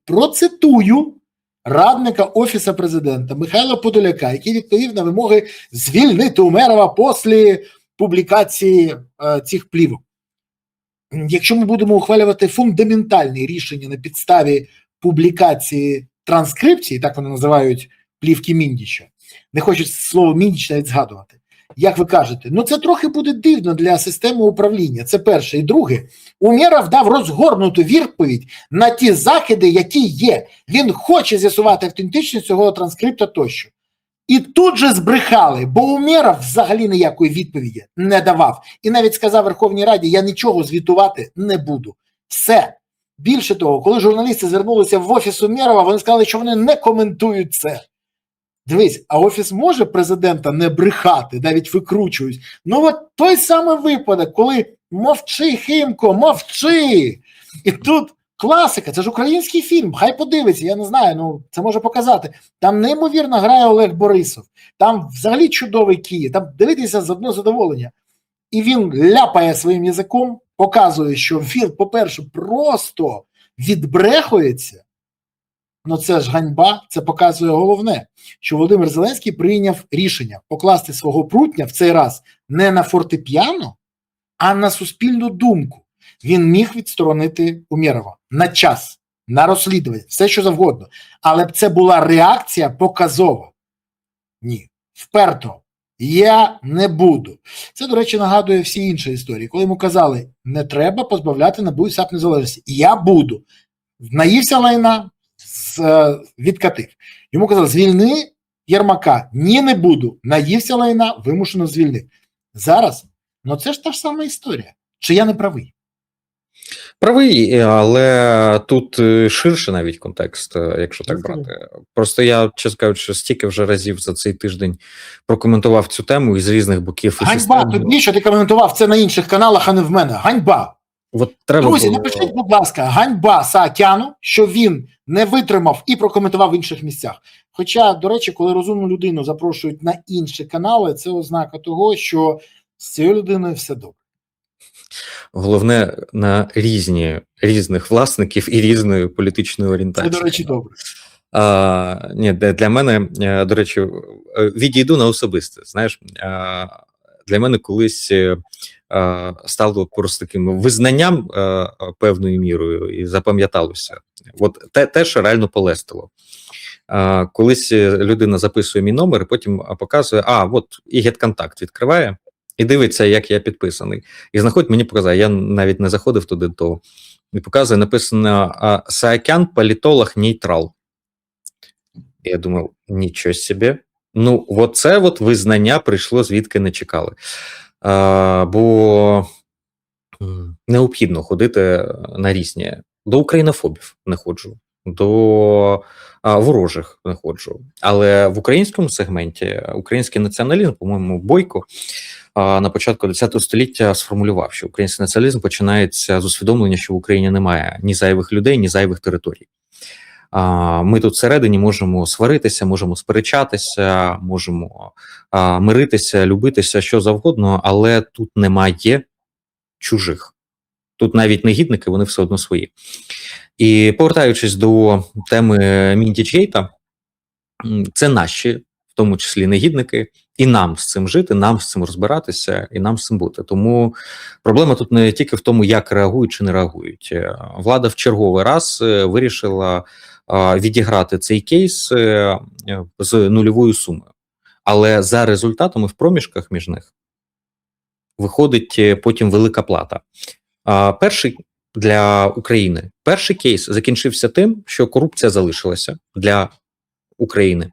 Процитую радника Офісу Президента Михайла Подоляка, який відповів на вимоги звільнити Умерова після публікації цих плівок. Якщо ми будемо ухвалювати фундаментальні рішення на підставі публікації транскрипції, так вони називають плівки Міндіча, не хочуть слово Міндіч навіть згадувати, як ви кажете, ну це трохи буде дивно для системи управління, це перше. І друге, Умєров дав розгорнуту відповідь на ті закиди, які є. Він хоче з'ясувати автентичність цього транскрипта тощо. І тут же збрехали, бо Умєров взагалі ніякої відповіді не давав. І навіть сказав Верховній Раді, я нічого звітувати не буду. Все. Більше того, коли журналісти звернулися в Офіс Умєрова, вони сказали, що вони не коментують це. Дивись, а Офіс може президента не брехати, навіть викручують. Ну от той самий випадок, коли мовчи, Химко, мовчи. І тут класика, це ж український фільм, хай подивиться, я не знаю, ну це може показати. Там неймовірно грає Олег Борисов, там взагалі чудовий Київ, там дивитися з одного задоволення. І він ляпає своїм язиком, показує, що він, по-перше, просто відбрехується. Ну це ж ганьба, це показує головне, що Володимир Зеленський прийняв рішення покласти свого прутня в цей раз не на фортепіано, а на суспільну думку. Він міг відсторонити Умєрова на час, на розслідування, все що завгодно. Але б це була реакція показова. Ні, вперто. Я не буду. Це, до речі, нагадує всі інші історії. Коли йому казали, не треба позбавляти НАБУ і САП незалежності. Я буду. Наївся лайна, відкатив. Йому казали, звільни Єрмака. Ні, не буду. Наївся лайна, вимушено звільнив. Зараз, ну це ж та ж сама історія. Чи я не правий? Правий, але тут ширше навіть контекст, якщо так брати. Просто я, чесно кажучи, стільки вже разів за цей тиждень прокоментував цю тему із різних боків. Ганьба тобі, що ти коментував це на інших каналах, а не в мене. Ганьба! От треба Друзі, напишіть, будь ласка, ганьба Саакяну, що він не витримав і прокоментував в інших місцях. Хоча, до речі, коли розумну людину запрошують на інші канали, це ознака того, що з цією людиною все добре. Головне, на різних власників і різної політичної орієнтації. Це, до речі, добре. Ні, для мене, до речі, відійду на особисте. Знаєш, для мене колись стало просто таким визнанням певною мірою і запам'яталося. От те, що реально полестило. Колись людина записує мій номер, і потім показує, от і GetContact відкриває, і дивиться, як я підписаний. І знаходить, мені показує, я навіть не заходив туди до того. І показує, написано Саакян, політолог, нейтрал. І я думав, нічого собі. Ну, оце визнання прийшло, звідки не чекали. Бо необхідно ходити на різні. До українофобів не ходжу, до ворожих не ходжу. Але в українському сегменті український націоналізм, по-моєму, Бойко на початку ХХ століття сформулював, що український націоналізм починається з усвідомлення, що в Україні немає ні зайвих людей, ні зайвих територій. Ми тут всередині можемо сваритися, можемо сперечатися, можемо миритися, любитися, що завгодно, але тут немає чужих. Тут навіть негідники, вони все одно свої. І повертаючись до теми Міндічгейта, це наші, в тому числі негідники, і нам з цим жити, нам з цим розбиратися, і нам з цим бути. Тому проблема тут не тільки в тому, як реагують чи не реагують. Влада в черговий раз вирішила відіграти цей кейс з нульовою сумою. Але за результатами в проміжках між них виходить потім велика плата. Перший для України. Перший кейс закінчився тим, що корупція залишилася для України,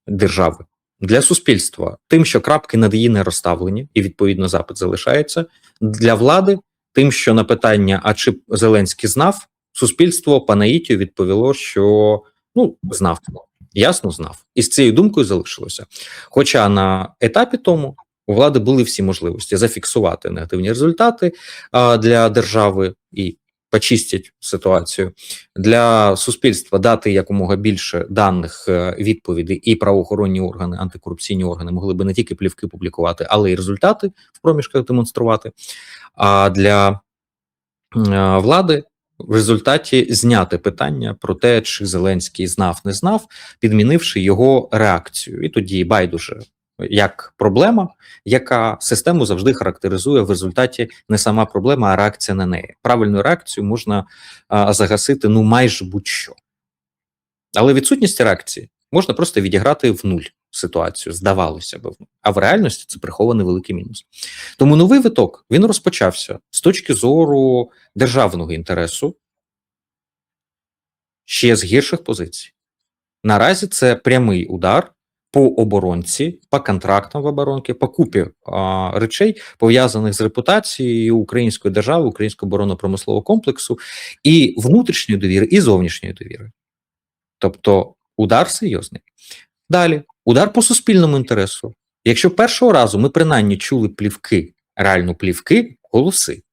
держави, для суспільства. Тим, що крапки над «і» не розставлені, і відповідно запит залишається. Для влади тим, що на питання, а чи Зеленський знав, суспільство по наїтію відповіло, що знав. Ясно, знав. І з цією думкою залишилося. Хоча на етапі тому у влади були всі можливості зафіксувати негативні результати для держави і почистять ситуацію, для суспільства дати якомога більше даних, відповідей, і правоохоронні органи, антикорупційні органи могли би не тільки плівки публікувати, але й результати в проміжках демонструвати. А для влади в результаті зняти питання про те, чи Зеленський знав, не знав, підмінивши його реакцію. І тоді байдуже як проблема, яка систему завжди характеризує в результаті не сама проблема, а реакція на неї. Правильну реакцію можна загасити майже будь-що. Але відсутність реакції можна просто відіграти в нуль ситуацію, здавалося б. А в реальності це прихований великий мінус. Тому новий виток, він розпочався з точки зору державного інтересу ще з гірших позицій. Наразі це прямий удар по оборонці, по контрактам в оборонці, по купі речей, пов'язаних з репутацією української держави, українського оборонно-промислового комплексу, і внутрішньої довіри, і зовнішньої довіри. Тобто удар серйозний. Далі, удар по суспільному інтересу. Якщо першого разу ми принаймні чули плівки, реально плівки, голоси,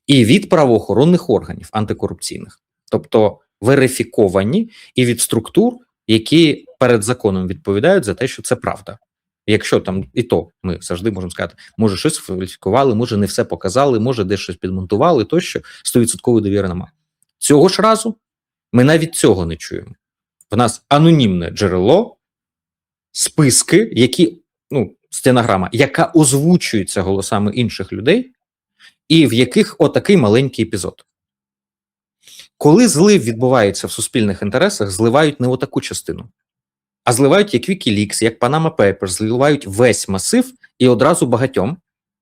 і від правоохоронних органів антикорупційних, тобто верифіковані і від структур, які перед законом відповідають за те, що це правда. Якщо там і то ми завжди можемо сказати, може щось фальсифікували, може не все показали, може десь щось підмонтували, тощо 100% довіри немає. Цього ж разу ми навіть цього не чуємо. В нас анонімне джерело, списки, які, стенограма, яка озвучується голосами інших людей, і в яких отакий маленький епізод. Коли злив відбувається в суспільних інтересах, зливають не отаку частину, а зливають як Wikileaks, як Panama Papers, зливають весь масив і одразу багатьом,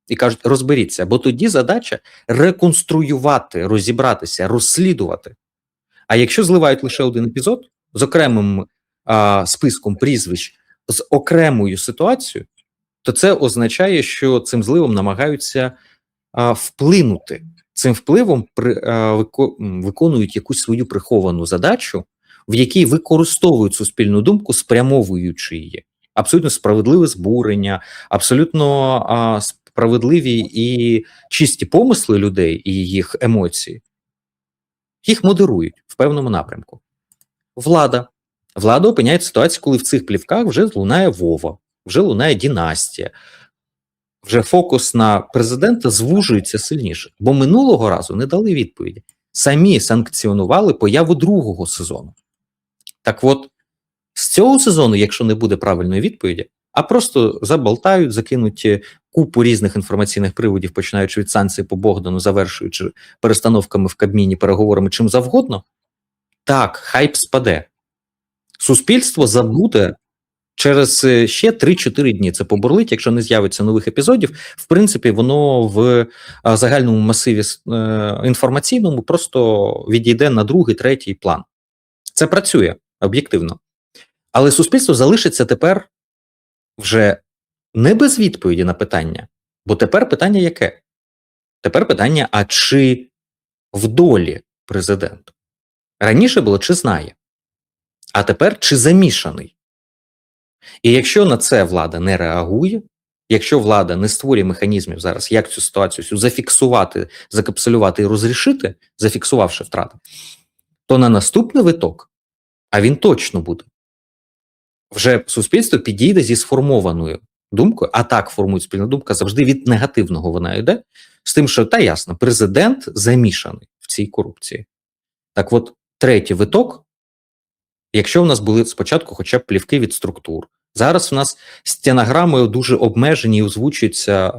і кажуть, розберіться, бо тоді задача реконструювати, розібратися, розслідувати. А якщо зливають лише один епізод, з окремим списком прізвищ, з окремою ситуацією, то це означає, що цим зливом намагаються вплинути. Цим впливом виконують якусь свою приховану задачу, в якій використовують суспільну думку, спрямовуючи її. Абсолютно справедливе збурення, абсолютно справедливі і чисті помисли людей і їх емоції. Їх модерують в певному напрямку. Влада. Влада опиняється в ситуації, коли в цих плівках вже лунає Вова, вже лунає династія, вже фокус на президента звужується сильніше. Бо минулого разу не дали відповіді. Самі санкціонували появу другого сезону. Так от, з цього сезону, якщо не буде правильної відповіді, а просто заболтають, закинуть купу різних інформаційних приводів, починаючи від санкцій по Богдану, завершуючи перестановками в Кабміні, переговорами, чим завгодно, так, хайп спаде. Суспільство забуде через ще 3-4 дні. Це побурлить, якщо не з'явиться нових епізодів. В принципі, воно в загальному масиві інформаційному просто відійде на другий, третій план. Це працює об'єктивно. Але суспільство залишиться тепер вже не без відповіді на питання. Бо тепер питання яке? Тепер питання, а чи в долі президент? Раніше було, чи знає. А тепер, чи замішаний? І якщо на це влада не реагує, якщо влада не створює механізмів зараз, як цю ситуацію зафіксувати, закапсулювати і розрішити, зафіксувавши втрати, то на наступний виток, а він точно буде, вже суспільство підійде зі сформованою думкою, а так формують спільна думка, завжди від негативного вона йде, з тим, що, та ясно, президент замішаний в цій корупції. Так от, третій виток, якщо в нас були спочатку хоча б плівки від структур, зараз в нас стенограмою дуже обмежені і озвучуються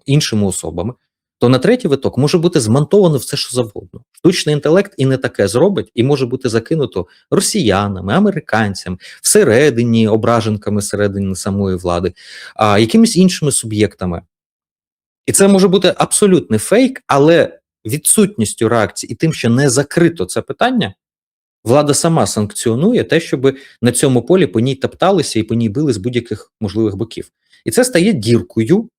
іншими особами, то на третій виток може бути змонтовано все, що завгодно. Штучний інтелект і не таке зробить, і може бути закинуто росіянами, американцями, всередині, ображенками всередині самої влади, якимись іншими суб'єктами. І це може бути абсолютний фейк, але відсутністю реакції і тим, що не закрито це питання, влада сама санкціонує те, щоб на цьому полі по ній топталися і по ній били з будь-яких можливих боків. І це стає діркою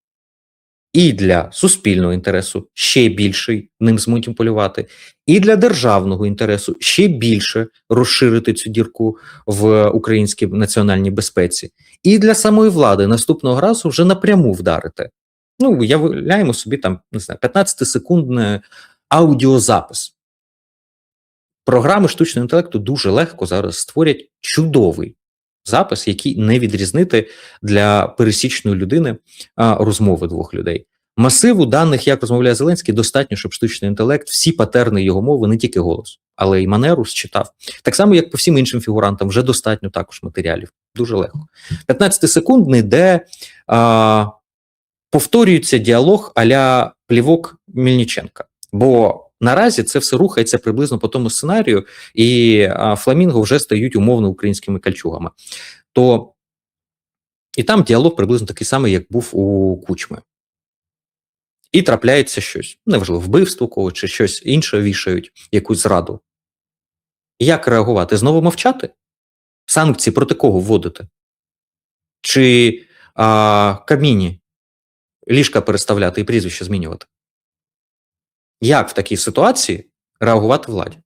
і для суспільного інтересу ще більше ним зманіпулювати, і для державного інтересу ще більше розширити цю дірку в українській національній безпеці, і для самої влади наступного разу вже напряму вдарити. Уявляємо собі там, не знаю, 15-секундний аудіозапис. Програми штучного інтелекту дуже легко зараз створять чудовий запис, який не відрізнити для пересічної людини розмови двох людей. Масиву даних, як розмовляє Зеленський, достатньо, щоб штучний інтелект, всі патерни його мови, не тільки голос, але й манеру считав. Так само, як по всім іншим фігурантам, вже достатньо також матеріалів. Дуже легко. 15-секундний, де повторюється діалог а-ля плівок Мельниченка. Бо наразі це все рухається приблизно по тому сценарію, і фламінго вже стають умовно українськими кальчугами. То і там діалог приблизно такий самий, як був у Кучми. І трапляється щось, неважливо, вбивство когось чи щось інше вішають, якусь зраду. Як реагувати? Знову мовчати? Санкції проти кого вводити? Чи Кабміні ліжка переставляти і прізвище змінювати? Як в такій ситуації реагувати владі?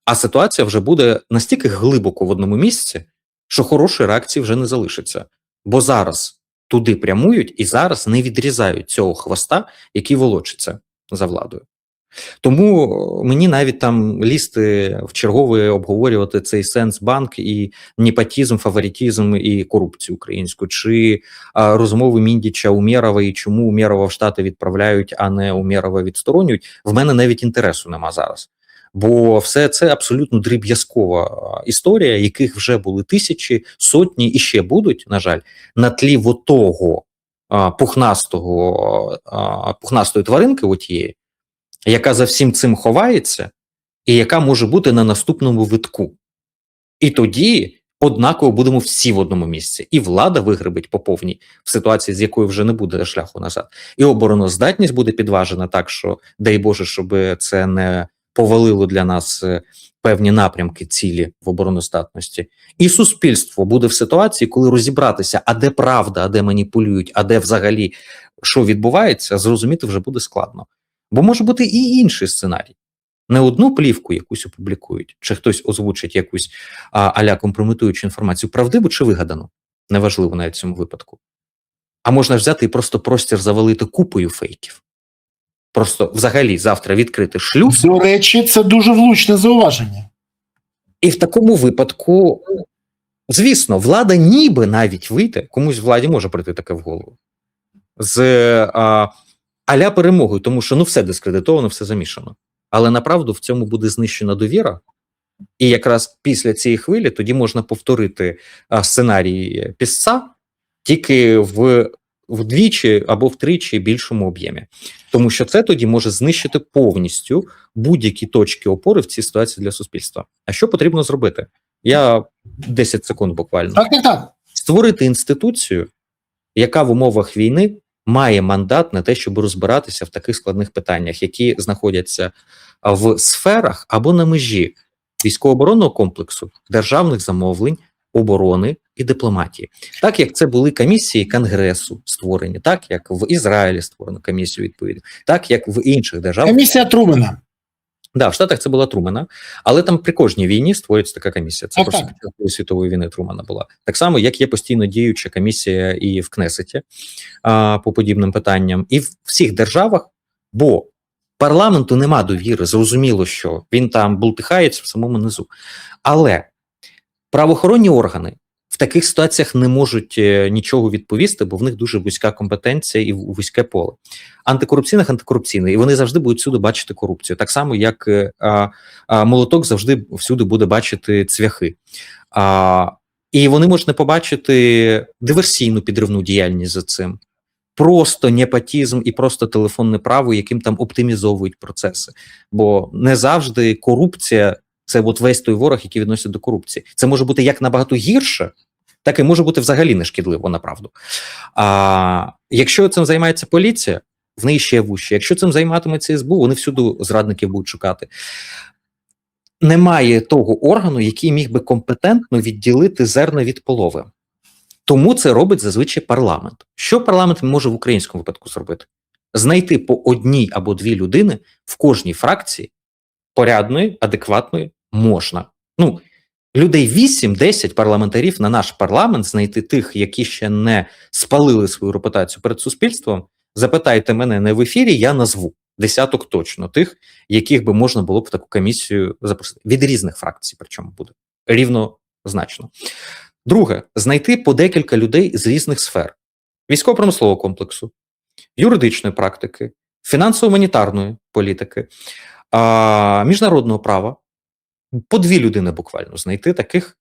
А ситуація вже буде настільки глибоко в одному місці, що хорошої реакції вже не залишиться. Бо зараз туди прямують і зараз не відрізають цього хвоста, який волочиться за владою. Тому мені навіть там лізти в чергове обговорювати цей Сенсбанк і непотизм, фаворитизм і корупцію українську, чи розмови Міндіча Умєрова і чому Умєрова в Штати відправляють, а не Умєрова відсторонюють, в мене навіть інтересу нема зараз. Бо все це абсолютно дріб'язкова історія, яких вже були тисячі, сотні і ще будуть, на жаль, на тлі того пухнастої тваринки отієї, яка за всім цим ховається, і яка може бути на наступному витку. І тоді однаково будемо всі в одному місці. І влада вигребить по повній в ситуації, з якої вже не буде шляху назад. І обороноздатність буде підважена так, що, дай Боже, щоб це не повалило для нас певні напрямки, цілі в обороноздатності. І суспільство буде в ситуації, коли розібратися, а де правда, а де маніпулюють, а де взагалі що відбувається, зрозуміти вже буде складно. Бо може бути і інший сценарій. Не одну плівку якусь опублікують, чи хтось озвучить якусь а-ля компрометуючу інформацію, правдиву чи вигадану, неважливо навіть в цьому випадку. А можна взяти і просто простір завалити купою фейків. Просто взагалі завтра відкрити шлюз. До речі, це дуже влучне зауваження. І в такому випадку, звісно, влада ніби навіть вийде, комусь владі може прийти таке в голову, з а-ля перемогою, тому що все дискредитовано, все замішано. Але направду в цьому буде знищена довіра, і якраз після цієї хвилі тоді можна повторити сценарій Пісца, тільки вдвічі або втричі більшому об'ємі. Тому що це тоді може знищити повністю будь-які точки опори в цій ситуації для суспільства. А що потрібно зробити? Я 10 секунд буквально. Так. Створити інституцію, яка в умовах війни має мандат на те, щоб розбиратися в таких складних питаннях, які знаходяться в сферах або на межі військово-оборонного комплексу, державних замовлень, оборони і дипломатії. Так, як це були комісії Конгресу створені, так, як в Ізраїлі створено комісію відповідно, так, як в інших державах. Комісія Трумена. Да, в Штатах це була Трумена, але там при кожній війні створюється така комісія. Це просто так. під час світової війни Трумена була. Так само, як є постійно діюча комісія і в Кнесеті по подібним питанням, і в всіх державах, бо парламенту нема довіри, зрозуміло, що він там бултихається в самому низу. Але правоохоронні органи в таких ситуаціях не можуть нічого відповісти, бо в них дуже вузька компетенція і вузьке поле. Антикорупційний, і вони завжди будуть всюди бачити корупцію. Так само, як молоток завжди всюди буде бачити цвяхи. І вони можуть не побачити диверсійну підривну діяльність за цим. Просто непотизм і просто телефонне право, яким там оптимізовують процеси. Бо не завжди корупція – це от весь той ворог, який відноситься до корупції. Це може бути як набагато гірше, так і може бути взагалі нешкідливо, направду. Якщо цим займається поліція, в неї ще вужче. Якщо цим займатиметься СБУ, вони всюди зрадників будуть шукати. Немає того органу, який міг би компетентно відділити зерна від полови. Тому це робить зазвичай парламент. Що парламент може в українському випадку зробити? Знайти по одній або дві людини в кожній фракції порядної, адекватної можна. Людей 8-10 парламентарів на наш парламент, знайти тих, які ще не спалили свою репутацію перед суспільством, запитайте мене не в ефірі, я назву десяток точно тих, яких би можна було б в таку комісію запросити. Від різних фракцій, причому буде. Рівнозначно. Друге, знайти по декілька людей з різних сфер. Військово-промислового комплексу, юридичної практики, фінансово-монетарної політики, міжнародного права. По 2 людини буквально знайти таких,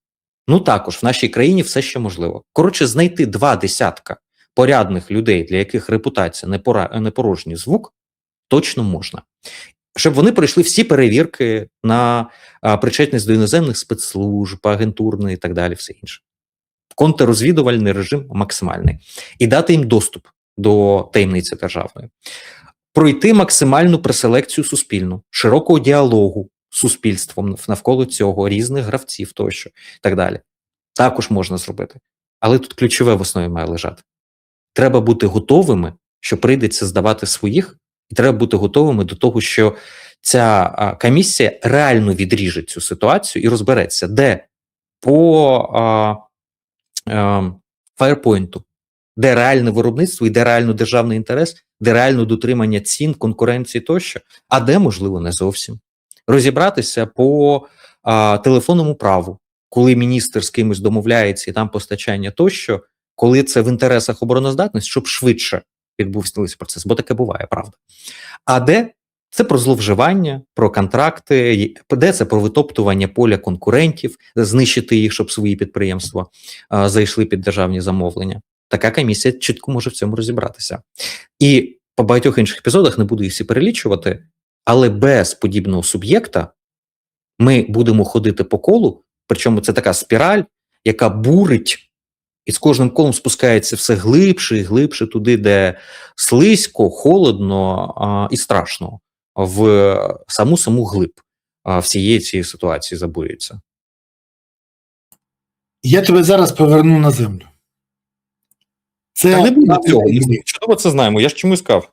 ну також в нашій країні все ще можливо. Коротше, знайти 20 порядних людей, для яких репутація не порожній звук, точно можна. Щоб вони пройшли всі перевірки на причетність до іноземних спецслужб, агентурної і так далі, все інше. Контррозвідувальний режим максимальний. І дати їм доступ до таємниці державної. Пройти максимальну преселекцію суспільну, широкого діалогу з суспільством навколо цього, різних гравців тощо, і так далі. Також можна зробити. Але тут ключове в основі має лежати. Треба бути готовими, що прийдеться здавати своїх, і треба бути готовими до того, що ця комісія реально відріже цю ситуацію і розбереться, де по фаєрпойнту, де реальне виробництво і де реально державний інтерес, де реально дотримання цін, конкуренції тощо, а де, можливо, не зовсім. Розібратися по телефонному праву, коли міністр з кимось домовляється і там постачання тощо, коли це в інтересах обороноздатності, щоб швидше відбувся процес, бо таке буває, правда. А де це про зловживання, про контракти, де це про витоптування поля конкурентів, знищити їх, щоб свої підприємства зайшли під державні замовлення. Така комісія чітко може в цьому розібратися. І по багатьох інших епізодах, не буду їх всі перелічувати, але без подібного суб'єкта ми будемо ходити по колу, причому це така спіраль, яка бурить і з кожним колом спускається все глибше і глибше туди, де слизько, холодно і страшно, в саму глиб всієї цієї ситуації забурюється. Я тебе зараз поверну на землю. Це Та не буде цього, ми чудово це знаємо, я ж чомусь сказав.